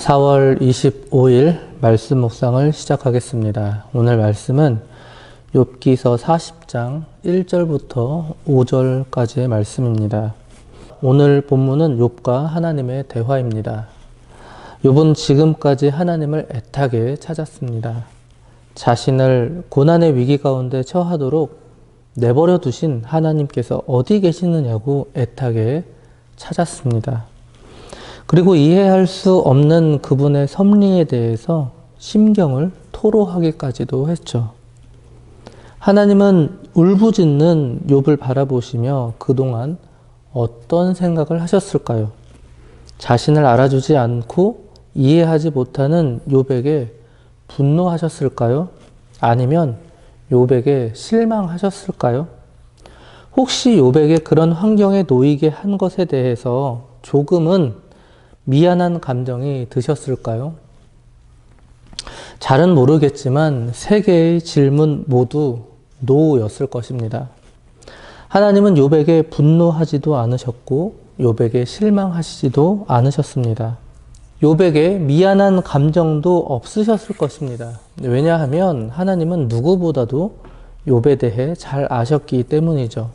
4월 25일 말씀 묵상을 시작하겠습니다. 오늘 말씀은 욥기서 40장 1절부터 5절까지의 말씀입니다. 오늘 본문은 욥과 하나님의 대화입니다. 욥은 지금까지 하나님을 애타게 찾았습니다. 자신을 고난의 위기 가운데 처하도록 내버려 두신 하나님께서 어디 계시느냐고 애타게 찾았습니다. 그리고 이해할 수 없는 그분의 섭리에 대해서 심경을 토로하기까지도 했죠. 하나님은 울부짖는 욥을 바라보시며 그동안 어떤 생각을 하셨을까요? 자신을 알아주지 않고 이해하지 못하는 욥에게 분노하셨을까요? 아니면 욥에게 실망하셨을까요? 혹시 욥에게 그런 환경에 놓이게 한 것에 대해서 조금은 미안한 감정이 드셨을까요? 잘은 모르겠지만 세 개의 질문 모두 노였을 것입니다. 하나님은 욥에게 분노하지도 않으셨고 욥에게 실망하시지도 않으셨습니다. 욥에게 미안한 감정도 없으셨을 것입니다. 왜냐하면 하나님은 누구보다도 욥에 대해 잘 아셨기 때문이죠.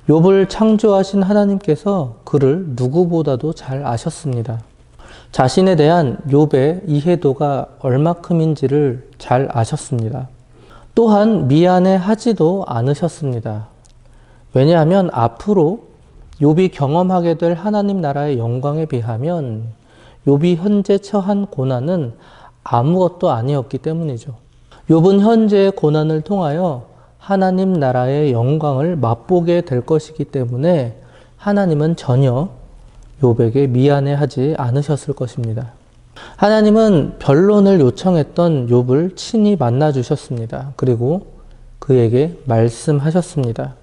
욥을 창조하신 하나님께서 그를 누구보다도 잘 아셨습니다. 자신에 대한 욥의 이해도가 얼마큼인지를 잘 아셨습니다. 또한 미안해하지도 않으셨습니다. 왜냐하면 앞으로 욥이 경험하게 될 하나님 나라의 영광에 비하면 욥이 현재 처한 고난은 아무것도 아니었기 때문이죠. 욥은 현재의 고난을 통하여 하나님 나라의 영광을 맛보게 될 것이기 때문에 하나님은 전혀 욥에게 미안해하지 않으셨을 것입니다. 하나님은 변론을 요청했던 욥을 친히 만나 주셨습니다. 그리고 그에게 말씀하셨습니다.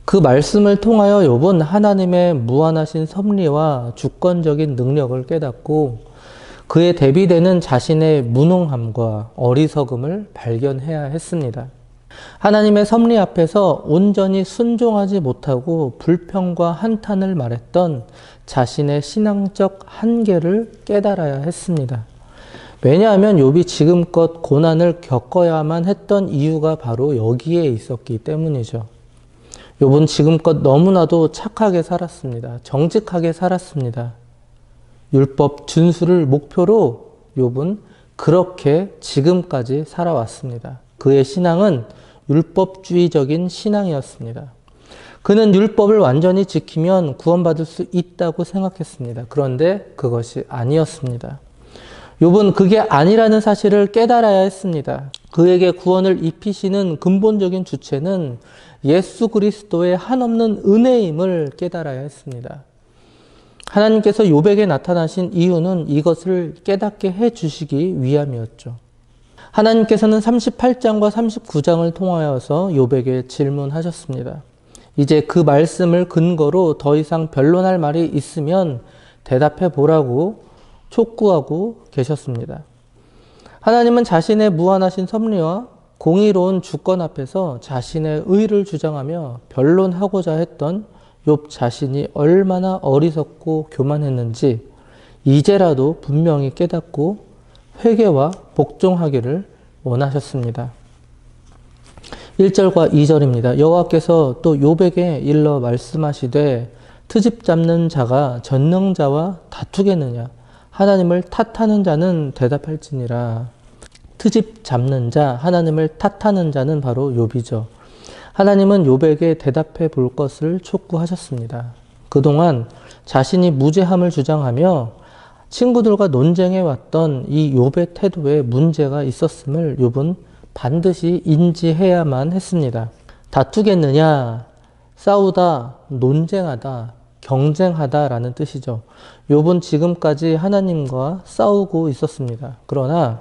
그 말씀을 통하여 욥은 하나님의 무한하신 섭리와 주권적인 능력을 깨닫고 그에 대비되는 자신의 무능함과 어리석음을 발견해야 했습니다. 하나님의 섭리 앞에서 온전히 순종하지 못하고 불평과 한탄을 말했던 자신의 신앙적 한계를 깨달아야 했습니다. 왜냐하면 욥이 지금껏 고난을 겪어야만 했던 이유가 바로 여기에 있었기 때문이죠. 욥은 지금껏 너무나도 착하게 살았습니다. 정직하게 살았습니다. 율법 준수를 목표로 욥은 그렇게 지금까지 살아왔습니다. 그의 신앙은 율법주의적인 신앙이었습니다. 그는 율법을 완전히 지키면 구원받을 수 있다고 생각했습니다. 그런데 그것이 아니었습니다. 욥은 그게 아니라는 사실을 깨달아야 했습니다. 그에게 구원을 입히시는 근본적인 주체는 예수 그리스도의 한없는 은혜임을 깨달아야 했습니다. 하나님께서 욥에게 나타나신 이유는 이것을 깨닫게 해주시기 위함이었죠. 하나님께서는 38장과 39장을 통하여서 욥에게 질문하셨습니다. 이제 그 말씀을 근거로 더 이상 변론할 말이 있으면 대답해 보라고 촉구하고 계셨습니다. 하나님은 자신의 무한하신 섭리와 공의로운 주권 앞에서 자신의 의를 주장하며 변론하고자 했던 욥 자신이 얼마나 어리석고 교만했는지 이제라도 분명히 깨닫고 회개와 복종하기를 원하셨습니다. 1절과 2절입니다. 여호와께서 또 욥에게 일러 말씀하시되 트집 잡는 자가 전능자와 다투겠느냐 하나님을 탓하는 자는 대답할지니라. 트집 잡는 자, 하나님을 탓하는 자는 바로 욥이죠. 하나님은 욥에게 대답해 볼 것을 촉구하셨습니다. 그동안 자신이 무죄함을 주장하며 친구들과 논쟁해 왔던 이 욥의 태도에 문제가 있었음을 욥은 반드시 인지해야만 했습니다. 다투겠느냐, 싸우다, 논쟁하다, 경쟁하다라는 뜻이죠. 욥은 지금까지 하나님과 싸우고 있었습니다. 그러나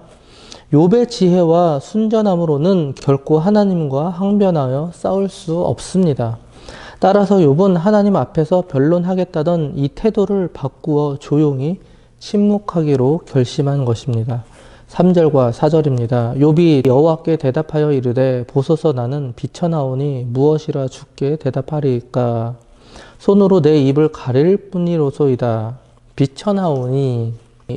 욥의 지혜와 순전함으로는 결코 하나님과 항변하여 싸울 수 없습니다. 따라서 욥은 하나님 앞에서 변론하겠다던 이 태도를 바꾸어 조용히 침묵하기로 결심한 것입니다. 3절과 4절입니다. 욥이 여호와께 대답하여 이르되 보소서 나는 비천하오니 무엇이라 주께 대답하리이까. 손으로 내 입을 가릴 뿐이로소이다. 비천하오니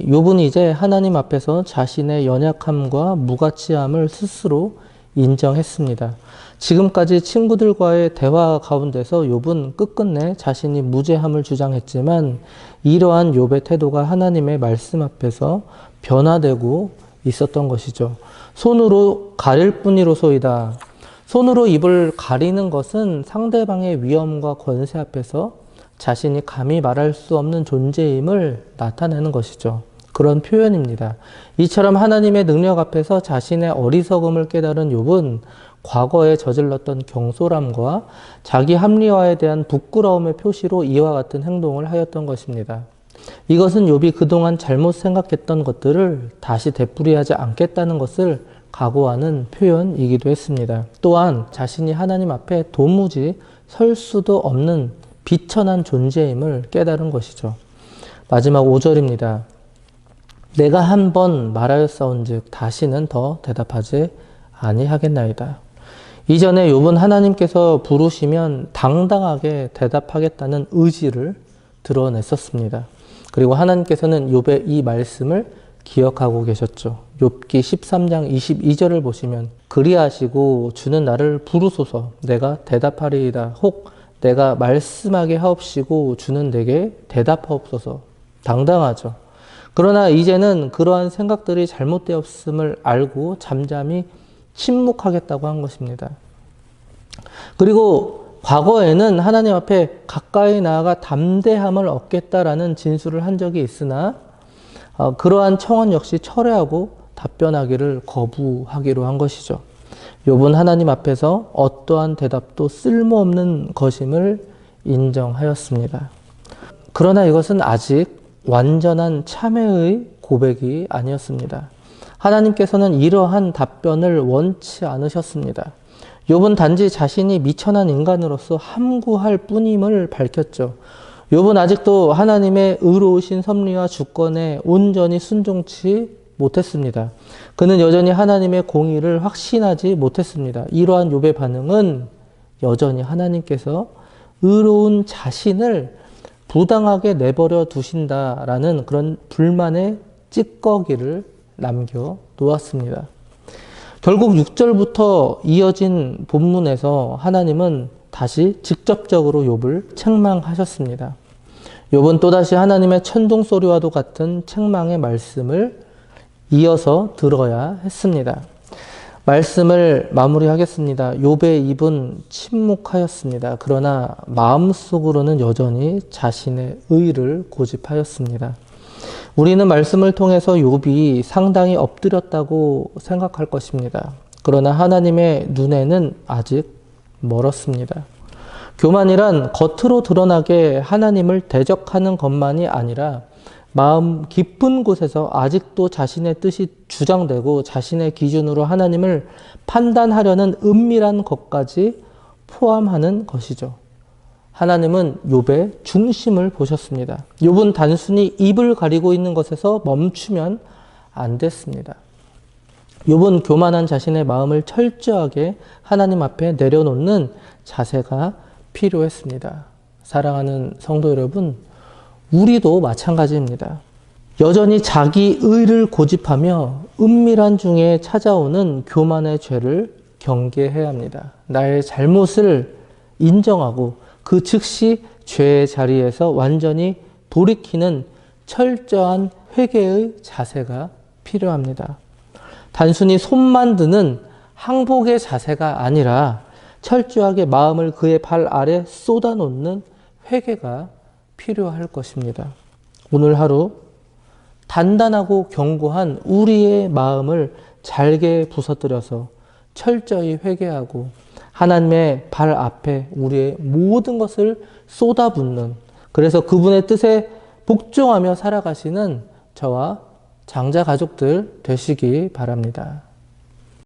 욥은 이제 하나님 앞에서 자신의 연약함과 무가치함을 스스로 인정했습니다. 지금까지 친구들과의 대화 가운데서 욥은 끝끝내 자신이 무죄함을 주장했지만 이러한 욥의 태도가 하나님의 말씀 앞에서 변화되고 있었던 것이죠. 손으로 가릴 뿐이로소이다. 손으로 입을 가리는 것은 상대방의 위엄과 권세 앞에서 자신이 감히 말할 수 없는 존재임을 나타내는 것이죠. 그런 표현입니다. 이처럼 하나님의 능력 앞에서 자신의 어리석음을 깨달은 욥은 과거에 저질렀던 경솔함과 자기 합리화에 대한 부끄러움의 표시로 이와 같은 행동을 하였던 것입니다. 이것은 욥이 그동안 잘못 생각했던 것들을 다시 되풀이하지 않겠다는 것을 각오하는 표현이기도 했습니다. 또한 자신이 하나님 앞에 도무지 설 수도 없는 비천한 존재임을 깨달은 것이죠. 마지막 5절입니다. 내가 한 번 말하였사온즉 다시는 더 대답하지 아니하겠나이다. 이전에 욥은 하나님께서 부르시면 당당하게 대답하겠다는 의지를 드러냈었습니다. 그리고 하나님께서는 욥의 이 말씀을 기억하고 계셨죠. 욥기 13장 22절을 보시면 그리하시고 주는 나를 부르소서 내가 대답하리이다. 혹 내가 말씀하게 하옵시고 주는 내게 대답하옵소서. 당당하죠. 그러나 이제는 그러한 생각들이 잘못되었음을 알고 잠잠히 침묵하겠다고 한 것입니다. 그리고 과거에는 하나님 앞에 가까이 나아가 담대함을 얻겠다라는 진술을 한 적이 있으나 그러한 청원 역시 철회하고 답변하기를 거부하기로 한 것이죠. 욥은 하나님 앞에서 어떠한 대답도 쓸모없는 것임을 인정하였습니다. 그러나 이것은 아직 완전한 참회의 고백이 아니었습니다. 하나님께서는 이러한 답변을 원치 않으셨습니다. 욥은 단지 자신이 미천한 인간으로서 함구할 뿐임을 밝혔죠. 욥은 아직도 하나님의 의로우신 섭리와 주권에 온전히 순종치 못했습니다. 그는 여전히 하나님의 공의를 확신하지 못했습니다. 이러한 욥의 반응은 여전히 하나님께서 의로운 자신을 부당하게 내버려 두신다라는 그런 불만의 찌꺼기를 남겨 놓았습니다. 결국 6절부터 이어진 본문에서 하나님은 다시 직접적으로 욥을 책망하셨습니다. 욥은 또다시 하나님의 천둥 소리와도 같은 책망의 말씀을 이어서 들어야 했습니다. 말씀을 마무리하겠습니다. 욥의 입은 침묵하였습니다. 그러나 마음속으로는 여전히 자신의 의를 고집하였습니다. 우리는 말씀을 통해서 욥이 상당히 엎드렸다고 생각할 것입니다. 그러나 하나님의 눈에는 아직 멀었습니다. 교만이란 겉으로 드러나게 하나님을 대적하는 것만이 아니라 마음 깊은 곳에서 아직도 자신의 뜻이 주장되고 자신의 기준으로 하나님을 판단하려는 은밀한 것까지 포함하는 것이죠. 하나님은 욥의 중심을 보셨습니다. 욥은 단순히 입을 가리고 있는 것에서 멈추면 안 됐습니다. 욥은 교만한 자신의 마음을 철저하게 하나님 앞에 내려놓는 자세가 필요했습니다. 사랑하는 성도 여러분, 우리도 마찬가지입니다. 여전히 자기 의를 고집하며 은밀한 중에 찾아오는 교만의 죄를 경계해야 합니다. 나의 잘못을 인정하고 그 즉시 죄의 자리에서 완전히 돌이키는 철저한 회개의 자세가 필요합니다. 단순히 손만 드는 항복의 자세가 아니라 철저하게 마음을 그의 발 아래 쏟아놓는 회개가 필요할 것입니다. 오늘 하루 단단하고 견고한 우리의 마음을 잘게 부서뜨려서 철저히 회개하고 하나님의 발 앞에 우리의 모든 것을 쏟아붓는, 그래서 그분의 뜻에 복종하며 살아가시는 저와 장자 가족들 되시기 바랍니다.